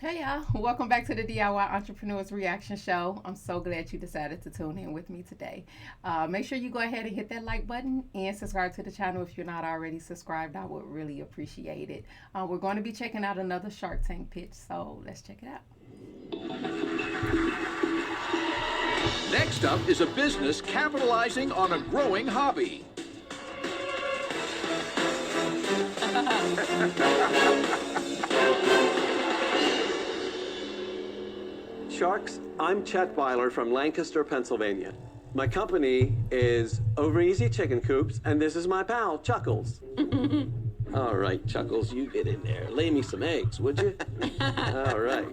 Hey y'all, welcome back to the DIY Entrepreneurs Reaction Show. I'm so glad you decided to tune in with me today. Make sure you go ahead and hit that like button and subscribe to the channel if you're not already subscribed. I would really appreciate it. We're going to be checking out another Shark Tank pitch, so let's check it out. Next up is a business capitalizing on a growing hobby. Sharks, I'm Chet Weiler from Lancaster, Pennsylvania. My company is OverEZ Chicken Coops, and this is my pal, Chuckles. All right, Chuckles, you get in there. Lay me some eggs, would you? All right.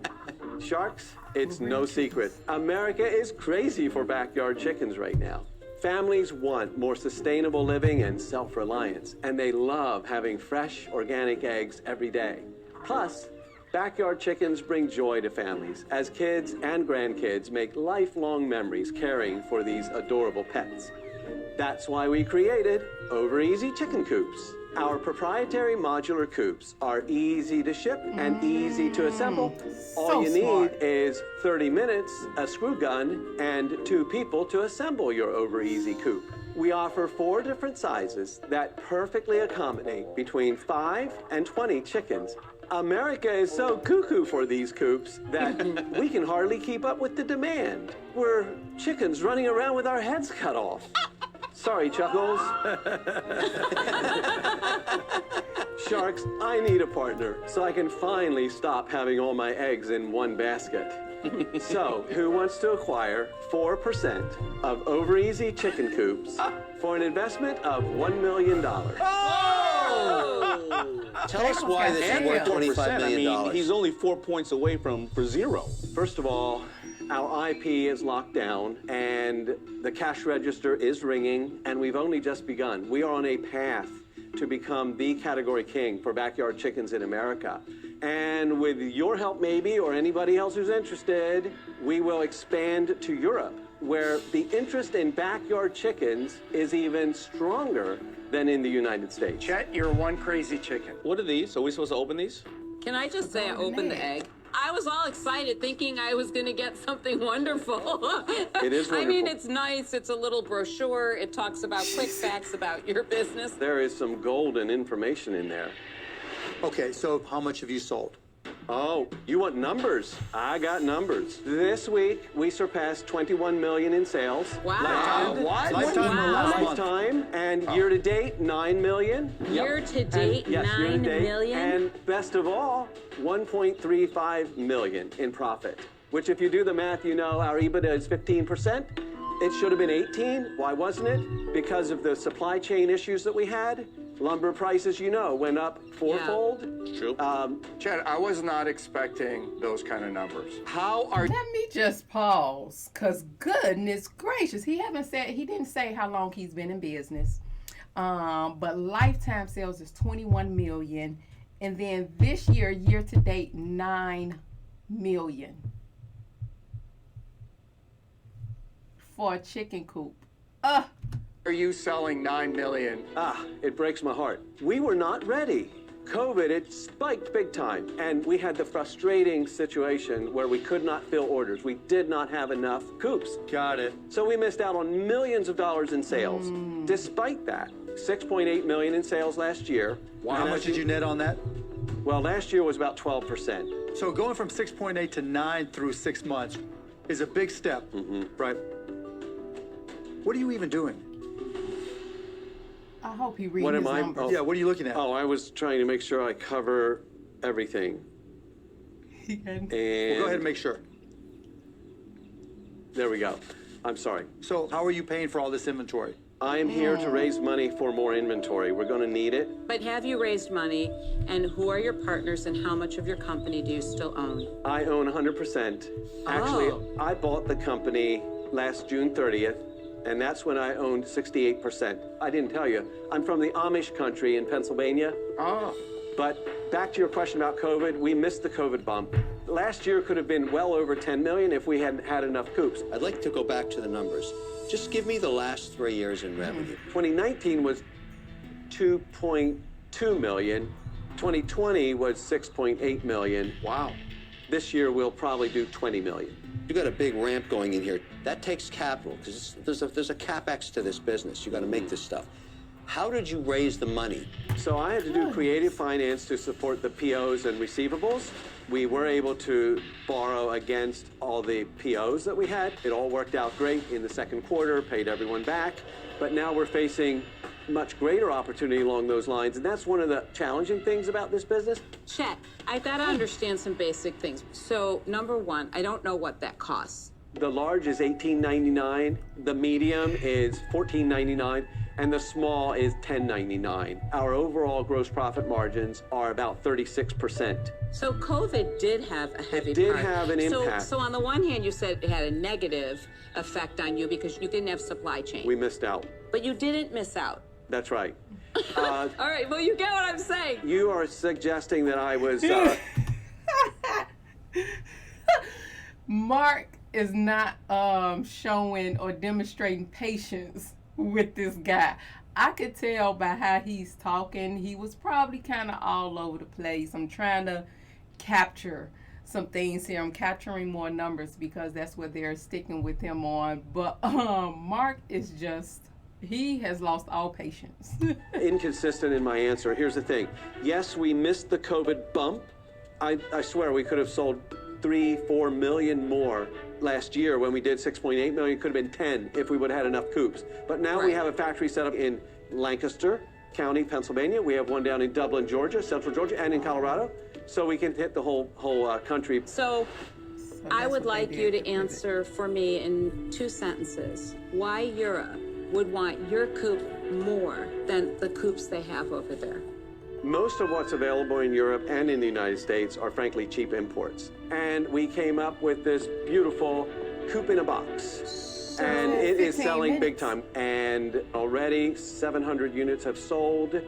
Sharks, it's no secret. America is crazy for backyard chickens right now. Families want more sustainable living and self-reliance, and they love having fresh, organic eggs every day. Plus, backyard chickens bring joy to families as kids and grandkids make lifelong memories caring for these adorable pets. That's why we created OverEZ Chicken Coops. Our proprietary modular coops are easy to ship and easy to assemble. All you need is 30 minutes, a screw gun, and 2 people to assemble your OverEZ coop. We offer 4 different sizes that perfectly accommodate between 5 and 20 chickens. America is so cuckoo for these coops that we can hardly keep up with the demand. We're chickens running around with our heads cut off. Sorry, Chuckles. Sharks, I need a partner so I can finally stop having all my eggs in one basket. So, who wants to acquire 4% of OverEZ Chicken Coops for an investment of $1 million? Tell us why this is worth $25 million. I mean, he's only 4 points away from zero. First of all, our IP is locked down and the cash register is ringing, and we've only just begun. We are on a path to become the category king for backyard chickens in America. And with your help maybe, or anybody else who's interested, we will expand to Europe, where the interest in backyard chickens is even stronger than in the United States. Chet, you're one crazy chicken. What are these? Are we supposed to open these? Can I just say I opened the egg? I was all excited thinking I was going to get something wonderful. It is wonderful. I mean, it's nice. It's a little brochure. It talks about quick facts about your business. There is some golden information in there. Okay, so how much have you sold? Oh, you want numbers? I got numbers. This week, we surpassed 21 million in sales. Wow. What? Lifetime, Wow. lifetime, and year to date, 9 million. Year to date, Yes, year to 9 date. million? And best of all, 1.35 million in profit, which if you do the math, you know our EBITDA is 15%. It should have been 18. Why wasn't it? Because of the supply chain issues that we had. Lumber prices, you know, went up fourfold. True. Chet, I was not expecting those kind of numbers. How are Let me just pause, cause goodness gracious, he didn't say how long he's been in business, but lifetime sales is 21 million, and then this year to date 9 million for a chicken coop. are you selling 9 million? It breaks my heart. We were not ready. COVID, it spiked big time, and we had the frustrating situation where we could not fill orders. We did not have enough coops. Got it. So we missed out on millions of dollars in sales. Despite that, 6.8 million in sales last year. Wow. How much did you net on that? Well, last year was about 12%. So going from 6.8 to 9 through 6 months is a big step. Right. What are you even doing? I hope he reads What his am I? numbers. Oh. Yeah, what are you looking at? Oh, I was trying to make sure I cover everything. And Well, go ahead and make sure. there we go. I'm sorry. So how are you paying for all this inventory? I am here to raise money for more inventory. We're going to need it. But have you raised money, and who are your partners, and how much of your company do you still own? I own 100%. Actually, I bought the company last June 30th, and that's when I owned 68%. I didn't tell you, I'm from the Amish country in Pennsylvania. Oh. But back to your question about COVID, we missed the COVID bump. Last year could have been well over 10 million if we hadn't had enough coops. I'd like to go back to the numbers. Just give me the last 3 years in revenue. 2019 was 2.2 million. 2020 was 6.8 million. Wow. This year, we'll probably do 20 million. You got a big ramp going in here. That takes capital, because there's a CapEx to this business. You got to make this stuff. How did you raise the money? So I had to do creative finance to support the POs and receivables. We were able to borrow against all the POs that we had. It all worked out great in the second quarter, paid everyone back. But now we're facing much greater opportunity along those lines. And that's one of the challenging things about this business. Chet, I gotta understand some basic things. So, number one, I don't know what that costs. The large is $18.99, the medium is $14.99, and the small is $10.99. Our overall gross profit margins are about 36%. So COVID did have a heavy It did part. have an impact. So on the one hand, you said it had a negative effect on you because you didn't have supply chain. We missed out. But you didn't miss out. That's right. All right, well, you get what I'm saying. You are suggesting that I was... Mark is not showing or demonstrating patience with this guy. I could tell by how he's talking, he was probably kind of all over the place. I'm trying to capture some things here. I'm capturing more numbers because that's what they're sticking with him on. But Mark is just, he has lost all patience. Inconsistent in my answer. Here's the thing. Yes, we missed the COVID bump. I swear we could have sold 3-4 million more last year. When we did 6.8 million, could have been 10 if we would have had enough coops. But now we have a factory set up in Lancaster County, Pennsylvania. We have one down in Dublin, Georgia, Central Georgia, and in Colorado. So we can hit the whole country. So I would like you to answer for me in 2 sentences why Europe would want your coop more than the coops they have over there. Most of what's available in Europe and in the United States are frankly cheap imports. And we came up with this beautiful coop in a box. And it is selling big time. And already 700 units have sold.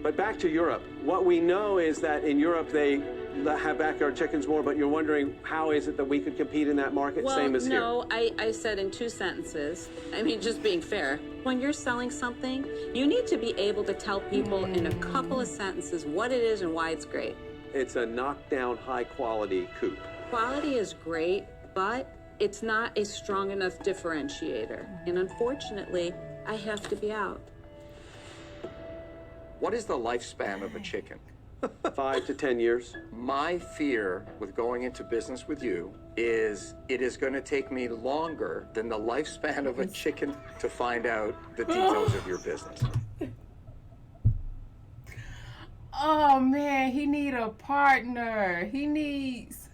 But back to Europe. What we know is that in Europe they have backyard chickens more, but you're wondering how is it that we could compete in that market same as here? Well, no, I said in 2 sentences. I mean, just being fair. When you're selling something, you need to be able to tell people in a couple of sentences what it is and why it's great. It's a knockdown, high-quality coop. Quality is great, but it's not a strong enough differentiator. And unfortunately, I have to be out. What is the lifespan of a chicken? 5 to 10 years. My fear with going into business with you is it is going to take me longer than the lifespan of a chicken to find out the details of your business. Oh man, he need a partner. He needs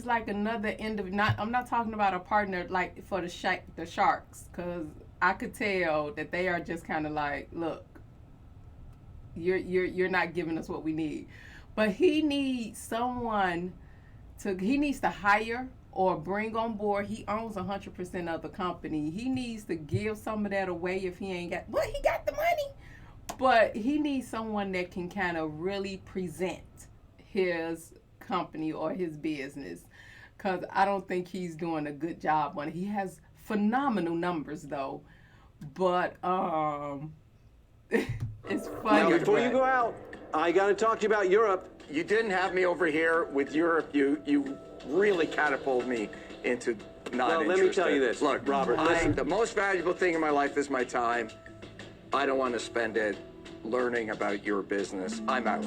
like another end of I'm not talking about a partner like for the sharks, because I could tell that they are just kind of like, look, you're not giving us what we need. But he needs he needs to hire or bring on board. He owns 100% of the company. He needs to give some of that away if he ain't got, well, he got the money. But he needs someone that can kind of really present his company or his business, because I don't think he's doing a good job on it. He has phenomenal numbers though, but it's funny. Now, before you go out, I got to talk to you about Europe. You didn't have me over here with Europe. You really catapulted me into not Well, let me tell you this. Look, Robert, listen. the most valuable thing in my life is my time. I don't want to spend it learning about your business. I'm out.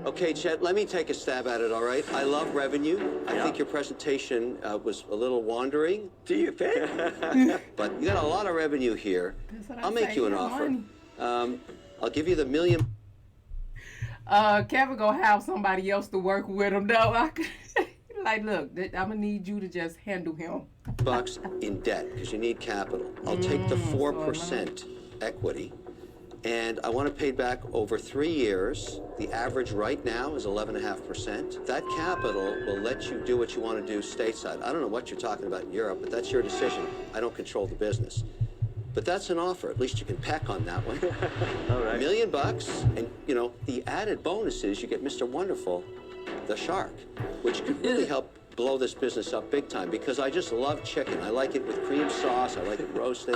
Okay, Chet, let me take a stab at it, all right? I love revenue. I think your presentation was a little wandering. Do you think? But you got a lot of revenue here. I'll make you an offer. I'll give you the $1 million. Kevin gonna have somebody else to work with him though. Like, look, I'm gonna need you to just handle him. Bucks in debt because you need capital. I'll take the 4% equity, and I want to pay back over 3 years. The average right now is 11.5%. That capital will let you do what you want to do stateside. I don't know what you're talking about in Europe, but that's your decision. I don't control the business. But that's an offer. At least you can peck on that one. All right. $1 million, and you know the added bonus is you get Mr. Wonderful, the shark, which could really help blow this business up big time, because I just love chicken. I like it with cream sauce. I like it roasted.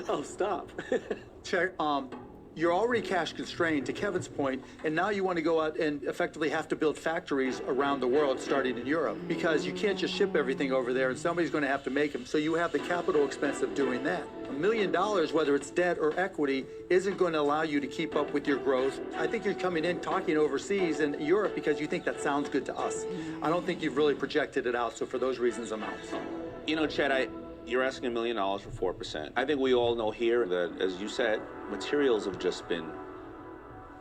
Oh, stop. Check, you're already cash constrained, to Kevin's point, and now you want to go out and effectively have to build factories around the world, starting in Europe, because you can't just ship everything over there, and somebody's going to have to make them. So you have the capital expense of doing that. $1 million, whether it's debt or equity, isn't going to allow you to keep up with your growth. I think you're coming in talking overseas in Europe because you think that sounds good to us. I don't think you've really projected it out, so for those reasons, I'm out. You know, Chet, you're asking $1 million for 4%. I think we all know here that, as you said, materials have just been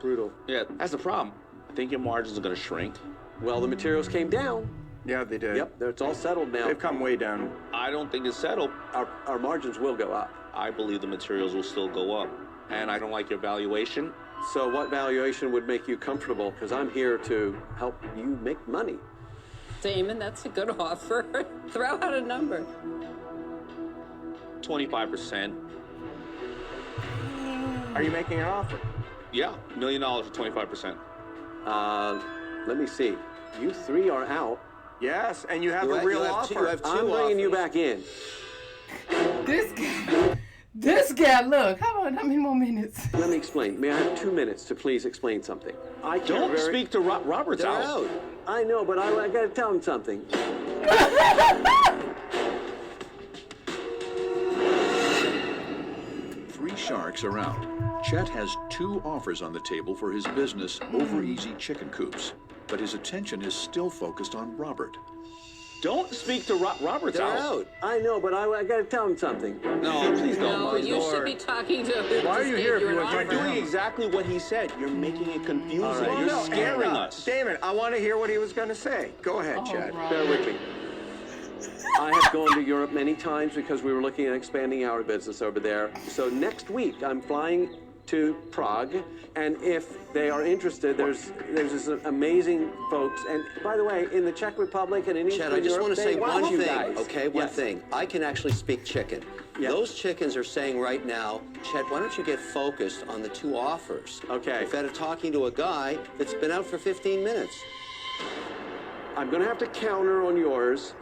Brutal. Yeah, that's the problem. I think your margins are going to shrink. Well, the materials came down. Yeah, they did. Yep, it's all settled now. They've come way down. I don't think it's settled. Our margins will go up. I believe the materials will still go up. And I don't like your valuation. So what valuation would make you comfortable? Because I'm here to help you make money. Damon, that's a good offer. Throw out a number. 25%. Are you making an offer? Yeah, $1 million for 25%. Let me see. You three are out. Yes, and you have You a have- real you have offer. two- you have I'm bringing you offers. back in. This guy, look, how many more minutes? Let me explain. May I have 2 minutes to please explain something? I care Don't very- speak to Robert's They're out. out. I know, but I got to tell him something. Three sharks are out. Chet has 2 offers on the table for his business, OverEZ Chicken Coops, but his attention is still focused on Robert. Don't speak to Robert's They're out. out. I know, but I got to tell him something. No, please don't. No, you should be talking to who Why are just you gave here if you you an were You're offer. doing exactly what he said. You're making it confusing. All right. You're No, scaring hang on. us. Damon, I want to hear what he was going to say. Go ahead, Chad. Bear with me. I have gone to Europe many times because we were looking at expanding our business over there. So next week, I'm flying to Prague, and if they are interested, there's this amazing folks. And by the way, in the Czech Republic and in Chad, Eastern I just Europe, want to they say want one you thing, guys. okay? One Yes. thing. I can actually speak chicken. Yeah. Those chickens are saying right now, Chet, why don't you get focused on the 2 offers? Okay. Instead of talking to a guy that's been out for 15 minutes. I'm going to have to counter on yours.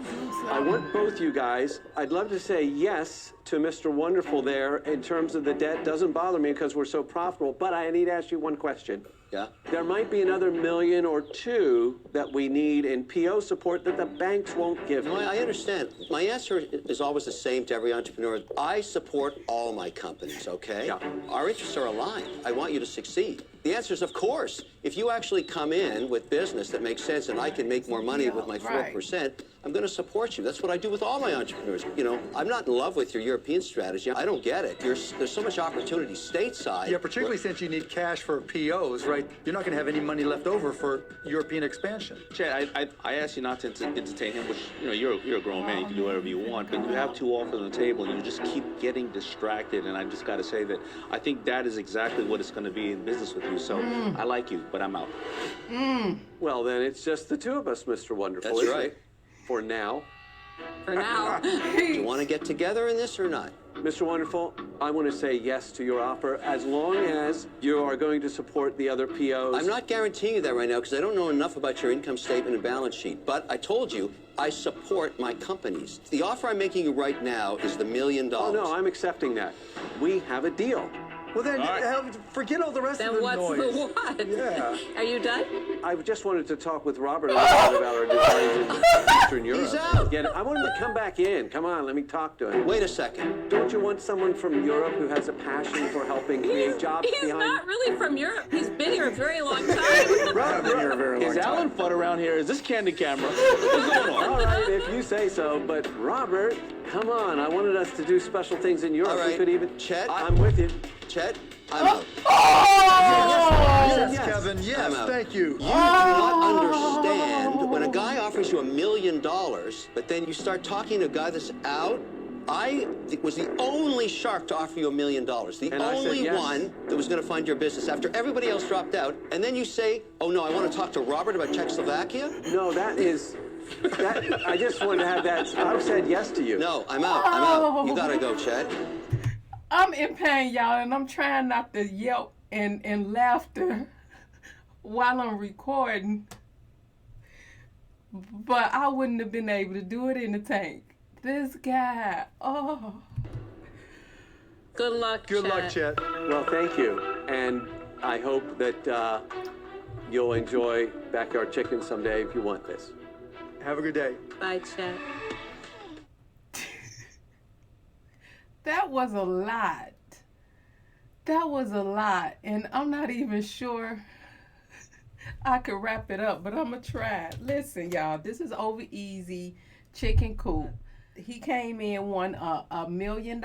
I want both you guys. I'd love to say yes to Mr. Wonderful there in terms of the debt. Doesn't bother me because we're so profitable. But I need to ask you one question. Yeah? There might be another $1 million or $2 million that we need in PO support that the banks won't give No, me. I understand. My answer is always the same to every entrepreneur. I support all my companies, okay? Yeah. Our interests are aligned. I want you to succeed. The answer is, of course. If you actually come in with business that makes sense and I can make more money with my 4%, I'm going to support you. That's what I do with all my entrepreneurs. You know, I'm not in love with your European strategy. I don't get it. There's so much opportunity stateside. Yeah, particularly since you need cash for POs, right? You're not going to have any money left over for European expansion. Chad, I asked you not to entertain him, which, you know, you're a grown man. You can do whatever you want. But you have 2 offers on the table, and you just keep getting distracted. And I just got to say that I think that is exactly what it's going to be in business with you. So I like you, but I'm out. Well, then it's just the 2 of us, Mr. Wonderful. That's isn't right. it? For now. For now. Do you want to get together in this or not? Mr. Wonderful, I want to say yes to your offer as long as you are going to support the other POs. I'm not guaranteeing you that right now because I don't know enough about your income statement and balance sheet. But I told you, I support my companies. The offer I'm making you right now is the $1 million. Oh, no, I'm accepting that. We have a deal. Well, then, forget all the rest of the Then what's noise. the what? Yeah. Are you done? I just wanted to talk with Robert a little bit about our designs in Eastern Europe. He's out. I want him to come back in. Come on, let me talk to him. Wait a second. Don't you want someone from Europe who has a passion for helping create jobs He's behind? not really from Europe. He's been here a very long time. I've been here a very long Is time. Alan Fudd around here? Is this Candid Camera? What's going on? All right, if you say so. But Robert, come on. I wanted us to do special things in Europe. All We right. could even. Chet? I'm with you. Chet, I'm out. Yes, Yes. Kevin, I'm yes, out. thank you. You do not understand when a guy offers you $1 million, but then you start talking to a guy that's out. I was the only shark to offer you $1 million, the And I said only yes. one that was going to find your business after everybody else dropped out. And then you say, "Oh no, I want to talk to Robert about Czechoslovakia." No, that is. I just wanted to have that. I said yes to you. No, I'm out. I'm out. You gotta go, Chet. I'm in pain, y'all, and I'm trying not to yelp and laughter while I'm recording. But I wouldn't have been able to do it in the tank. This guy, oh. Good luck, Good luck, Chet. Well, thank you. And I hope that you'll enjoy backyard chicken someday if you want this. Have a good day. Bye, Chet. That was a lot. That was a lot. And I'm not even sure I could wrap it up, but I'm going to try. Listen, y'all, this is OverEZ Chicken Coop. He came in, won $1 million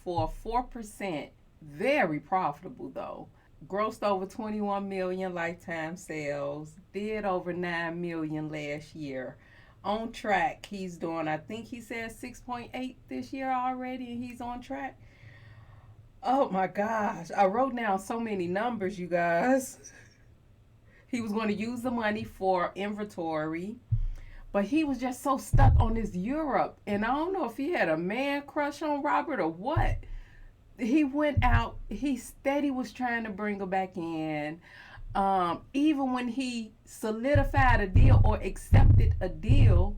for 4%. Very profitable, though. Grossed over 21 million lifetime sales. Did over 9 million last year. On track, he's doing, I think he said 6.8 this year already, and he's on track. Oh my gosh, I wrote down so many numbers, you guys. He was going to use the money for inventory, but he was just so stuck on this Europe, and I don't know if he had a man crush on Robert or what. He went out, he steady was trying to bring her back in. Even when he solidified a deal or accepted a deal,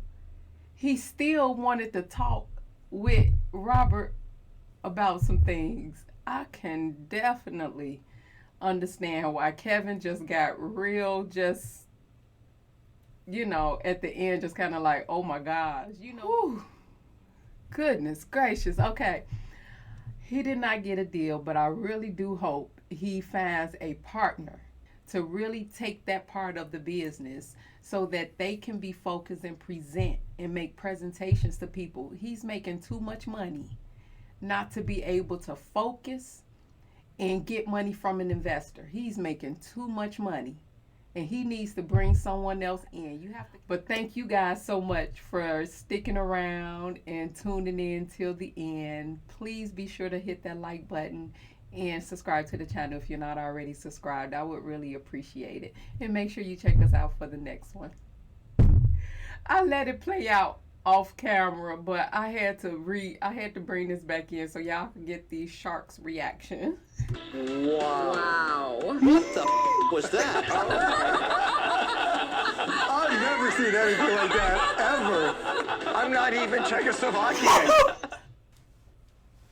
he still wanted to talk with Robert about some things. I can definitely understand why Kevin just got real, just, you know, at the end, just kind of like, oh my gosh, you know. Whew. Goodness gracious. Okay. He did not get a deal, but I really do hope he finds a partner to really take that part of the business so that they can be focused and present and make presentations to people. He's making too much money not to be able to focus and get money from an investor. He's making too much money and he needs to bring someone else in. You have to. But thank you guys so much for sticking around and tuning in till the end. Please be sure to hit that like button and subscribe to the channel if you're not already subscribed. I would really appreciate it. And make sure you check us out for the next one. I let it play out off camera, but I had to bring this back in so y'all can get the sharks reaction. Wow. What the was that? I've never seen anything like that, ever. I'm not even Czechoslovakian.